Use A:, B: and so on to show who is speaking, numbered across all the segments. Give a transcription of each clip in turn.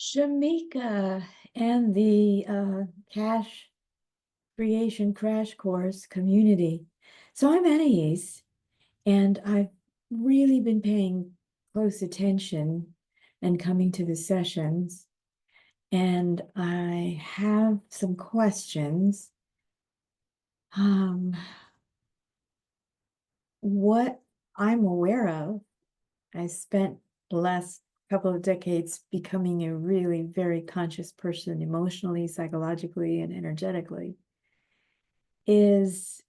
A: Shamika and the cash creation crash course community. So I'm Anais, and I've really been paying close attention and coming to the sessions. And I have some questions. What I'm aware of, I spent the last couple of decades becoming a really very conscious person emotionally, psychologically, and energetically, is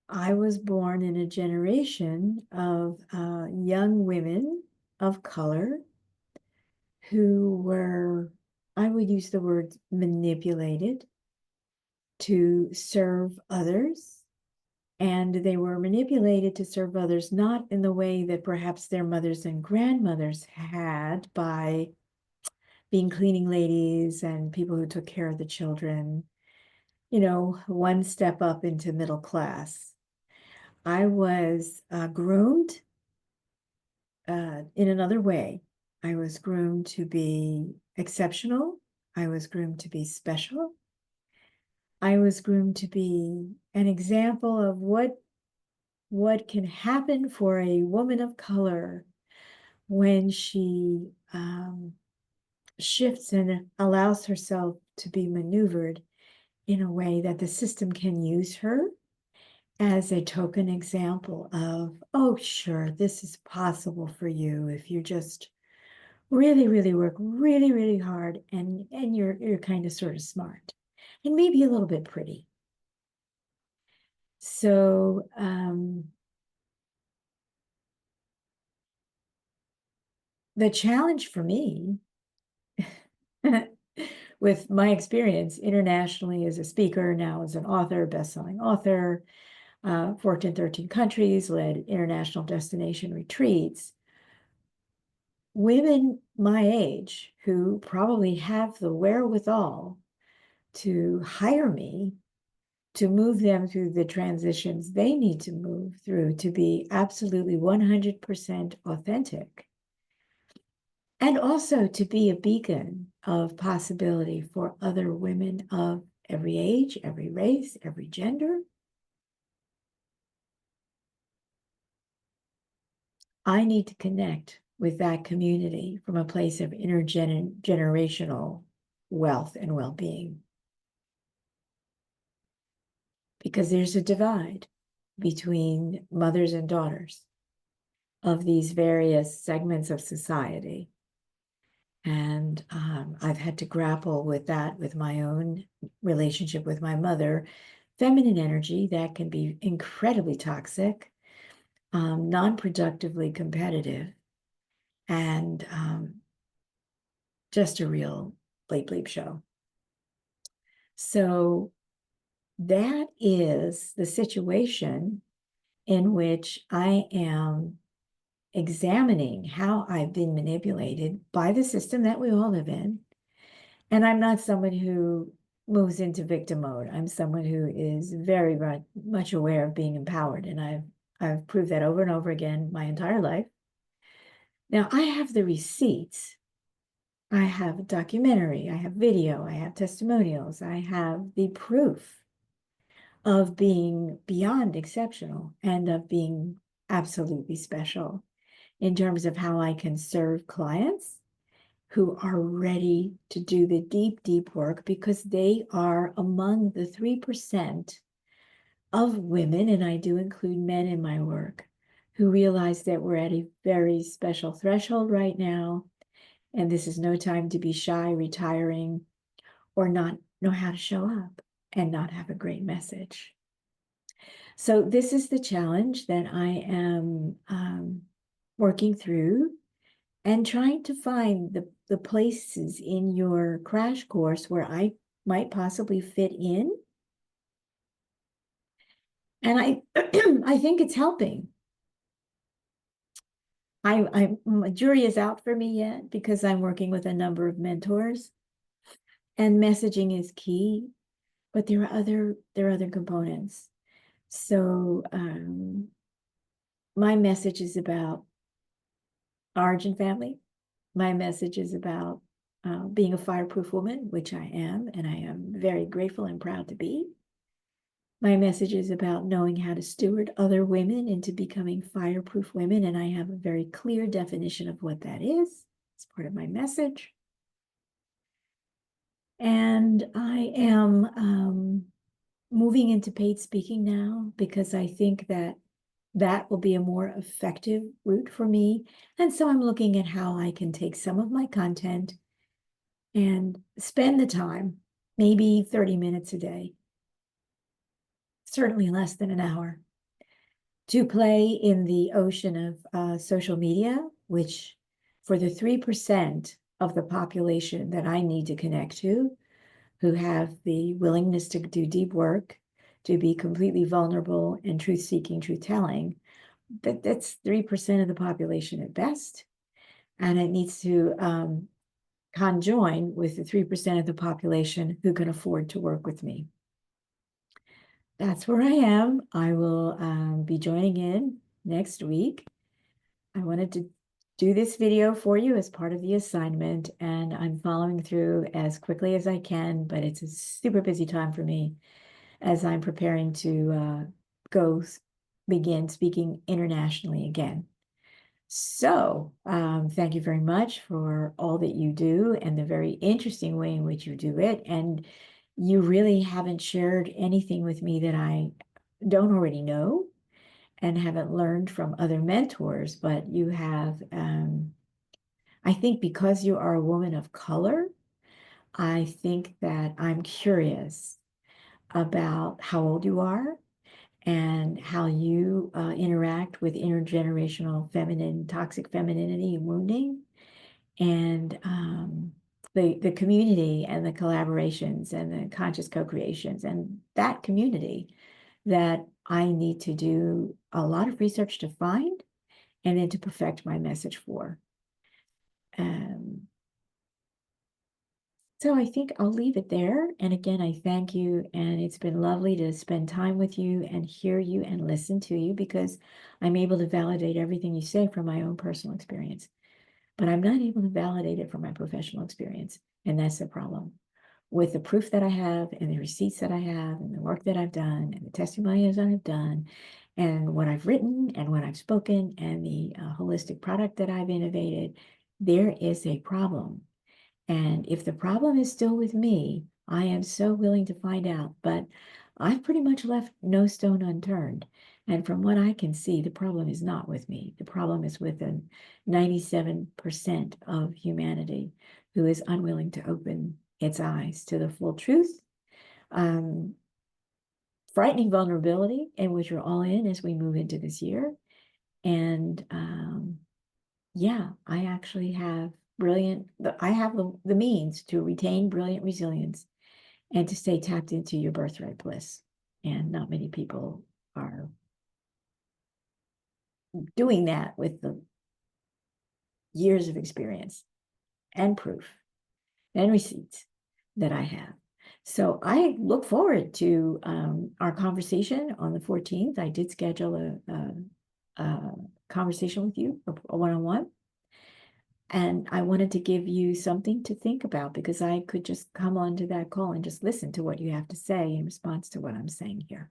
A: I was born in a generation of young women of color who were, I would use the word manipulated to serve others. And they were manipulated to serve others, not in the way that perhaps their mothers and grandmothers had by being cleaning ladies and people who took care of the children, one step up into middle class. I was groomed in another way. I was groomed to be exceptional. I was groomed to be special. I was groomed to be an example of what can happen for a woman of color when she shifts and allows herself to be maneuvered in a way that the system can use her as a token example of, oh, sure, this is possible for you if you just really, really work really, really hard and you're kind of sort of smart and maybe a little bit pretty. So the challenge for me with my experience internationally as a speaker, now as an author, best-selling author, worked in 13 countries, led international destination retreats. Women my age who probably have the wherewithal to hire me to move them through the transitions they need to move through to be absolutely 100% authentic. And also to be a beacon of possibility for other women of every age, every race, every gender. I need to connect with that community from a place of intergenerational wealth and well-being. Because there's a divide between mothers and daughters of these various segments of society. And I've had to grapple with that with my own relationship with my mother. Feminine energy that can be incredibly toxic, non-productively competitive, and just a real bleep bleep show. So that is the situation in which I am examining how I've been manipulated by the system that we all live in. And I'm not someone who moves into victim mode. I'm someone who is very much aware of being empowered. And I've proved that over and over again my entire life. Now I have the receipts. I have a documentary, I have video, I have testimonials, I have the proof of being beyond exceptional and of being absolutely special in terms of how I can serve clients who are ready to do the deep, deep work because they are among the 3% of women, and I do include men in my work, who realize that we're at a very special threshold right now, and this is no time to be shy, retiring, or not know how to show up and not have a great message. So this is the challenge that I am working through and trying to find the places in your crash course where I might possibly fit in. And I, I think it's helping. My jury is out for me yet because I'm working with a number of mentors, and messaging is key, but there are other components. So my message is about origin family. My message is about being a fireproof woman, which I am, and I am very grateful and proud to be. My message is about knowing how to steward other women into becoming fireproof women, and I have a very clear definition of what that is. It's part of my message. And I am moving into paid speaking now because I think that that will be a more effective route for me. And so I'm looking at how I can take some of my content and spend the time, maybe 30 minutes a day, certainly less than an hour, to play in the ocean of social media, which for the 3% of the population that I need to connect to, who have the willingness to do deep work, to be completely vulnerable and truth-seeking, truth-telling, that's 3% of the population at best. And it needs to conjoin with the 3% of the population who can afford to work with me. That's where I am. I will be joining in next week. I wanted to do this video for you as part of the assignment, and I'm following through as quickly as I can, but it's a super busy time for me as I'm preparing to begin speaking internationally again. So thank you very much for all that you do and the very interesting way in which you do it. And you really haven't shared anything with me that I don't already know and haven't learned from other mentors, but you have, I think because you are a woman of color, I think that I'm curious about how old you are and how you interact with intergenerational feminine, toxic femininity and wounding, and the community and the collaborations and the conscious co-creations and that community that I need to do a lot of research to find and then to perfect my message for. So I think I'll leave it there. And again, I thank you. And it's been lovely to spend time with you and hear you and listen to you because I'm able to validate everything you say from my own personal experience. But I'm not able to validate it from my professional experience. And that's the problem. With the proof that I have and the receipts that I have and the work that I've done and the testimonials that I've done and what I've written and what I've spoken and the holistic product that I've innovated, there is a problem. And if the problem is still with me, I am so willing to find out, but I've pretty much left no stone unturned. And from what I can see, the problem is not with me. The problem is with the 97% of humanity who is unwilling to open its eyes to the full truth. Frightening vulnerability in which we're all in as we move into this year. And yeah, I actually have I have the means to retain brilliant resilience and to stay tapped into your birthright bliss. And not many people are doing that with the years of experience and proof and receipts that I have. So I look forward to our conversation on the 14th. I did schedule a conversation with you, a one-on-one. And I wanted to give you something to think about because I could just come onto that call and just listen to what you have to say in response to what I'm saying here.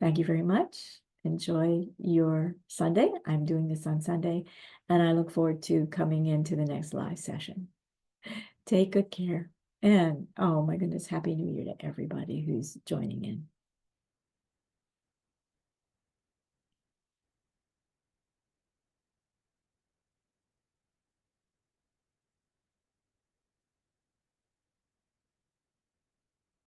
A: Thank you very much. Enjoy your Sunday. I'm doing this on Sunday, and I look forward to coming into the next live session. Take good care. And oh my goodness, Happy New Year to everybody who's joining in.